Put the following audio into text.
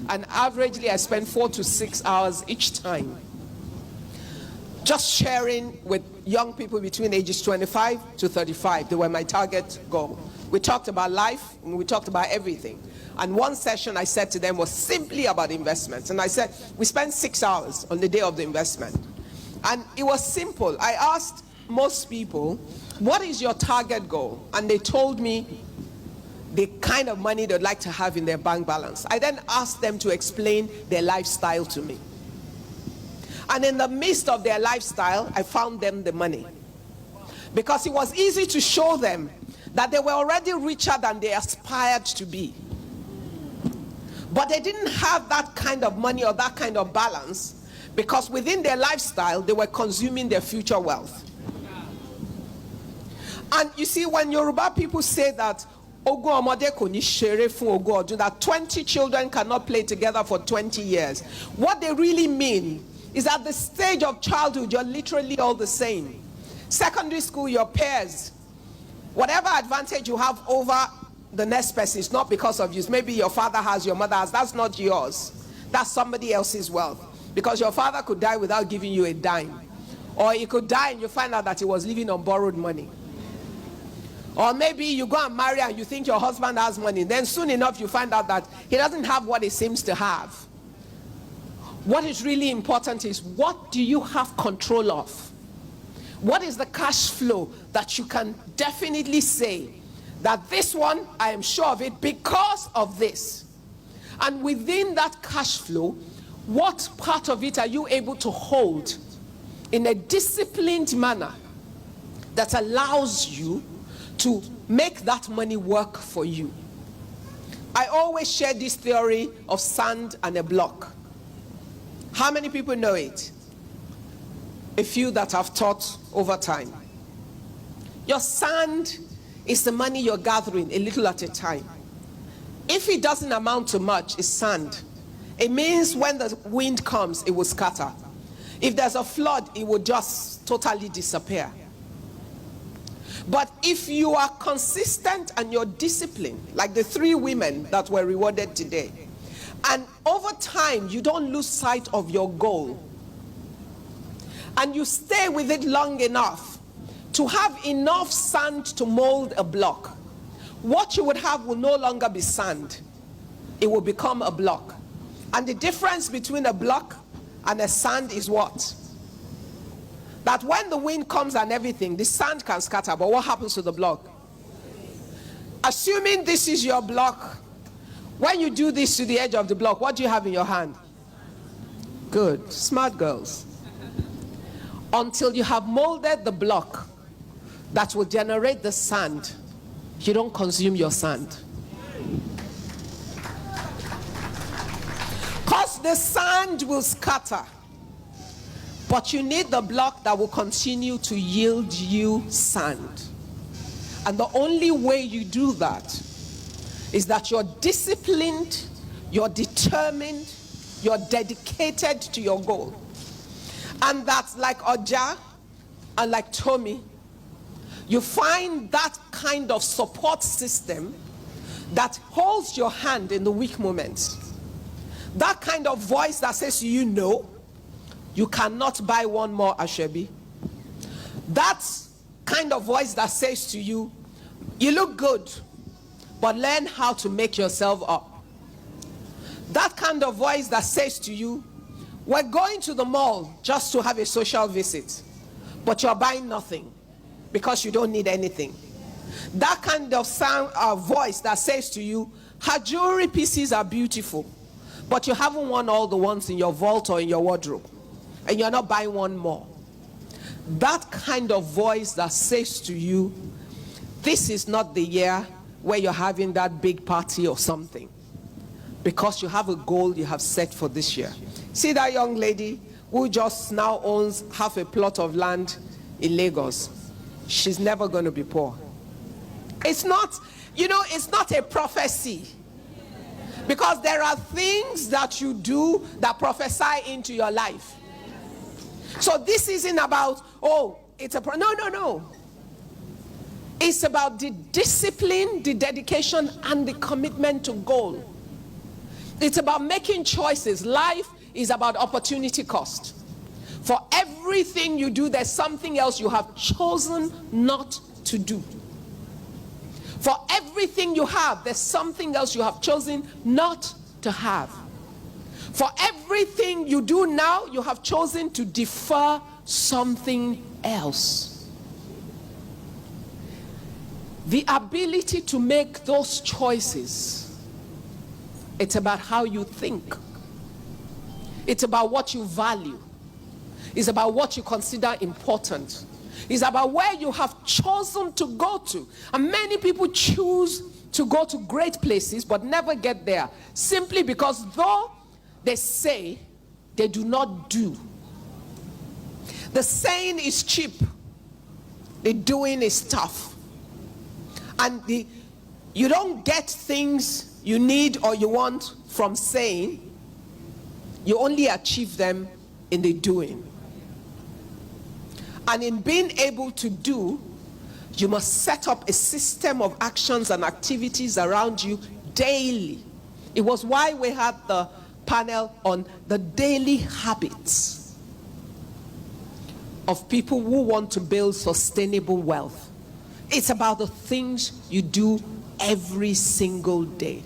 and averagely I spend 4 to 6 hours each time just sharing with young people between ages 25 to 35. They were my target goal. We talked about life and we talked about everything. And one session I said to them was simply about investments. And I said, we spent 6 hours on the day of the investment. And it was simple. I asked most people, what is your target goal? And they told me the kind of money they'd like to have in their bank balance. I then asked them to explain their lifestyle to me. And in the midst of their lifestyle, I found them the money. Because it was easy to show them that they were already richer than they aspired to be. But they didn't have that kind of money or that kind of balance, because within their lifestyle, they were consuming their future wealth. And you see, when Yoruba people say that, that 20 children cannot play together for 20 years, what they really mean is at the stage of childhood, you're literally all the same. Secondary school, your peers, whatever advantage you have over the next person is not because of you. Maybe your father has, your mother has, that's not yours. That's somebody else's wealth. Because your father could die without giving you a dime. Or he could die and you find out that he was living on borrowed money. Or maybe you go and marry and you think your husband has money. Then soon enough you find out that he doesn't have what he seems to have. What is really important is, what do you have control of? What is the cash flow that you can definitely say that this one, I am sure of it because of this? And within that cash flow, what part of it are you able to hold in a disciplined manner that allows you to make that money work for you? I always share this theory of sand and a block. How many people know it? A few that have taught over time. Your sand is the money you're gathering a little at a time. If it doesn't amount to much, it's sand. It means when the wind comes, it will scatter. If there's a flood, it will just totally disappear. But if you are consistent and you're disciplined, like the 3 women that were rewarded today, and over time you don't lose sight of your goal, and you stay with it long enough to have enough sand to mold a block, what you would have will no longer be sand. It will become a block. And the difference between a block and a sand is what? That when the wind comes and everything, the sand can scatter, but what happens to the block? Assuming this is your block, when you do this to the edge of the block, what do you have in your hand? Good, smart girls. Until you have molded the block that will generate the sand, you don't consume your sand. Because the sand will scatter. But you need the block that will continue to yield you sand. And the only way you do that is that you're disciplined, you're determined, you're dedicated to your goal. And that's like Oja and like Tommy, you find that kind of support system that holds your hand in the weak moments. That kind of voice that says to you, no, you cannot buy one more Ashebi. That kind of voice that says to you, you look good, but learn how to make yourself up. That kind of voice that says to you, we're going to the mall just to have a social visit, but you're buying nothing because you don't need anything. That kind of voice that says to you, her jewelry pieces are beautiful, but you haven't worn all the ones in your vault or in your wardrobe, and you're not buying one more. That kind of voice that says to you, this is not the year where you're having that big party or something, because you have a goal you have set for this year. See that young lady who just now owns half a plot of land in Lagos? She's never going to be poor. It's not, you know, it's not a prophecy. Because there are things that you do that prophesy into your life. So this isn't about, oh, it's a, no. It's about the discipline, the dedication, and the commitment to goal. It's about making choices. Life is about opportunity cost. For everything you do, there's something else you have chosen not to do. For everything you have, there's something else you have chosen not to have. For everything you do now, you have chosen to defer something else. The ability to make those choices, it's about how you think. It's about what you value. It's about what you consider important. It's about where you have chosen to go to. And many people choose to go to great places but never get there, simply because though they say, they do not do. The saying is cheap, the doing is tough. And you don't get things you need or you want from saying, you only achieve them in the doing. And in being able to do, you must set up a system of actions and activities around you daily. It was why we had the panel on the daily habits of people who want to build sustainable wealth. It's about the things you do every single day.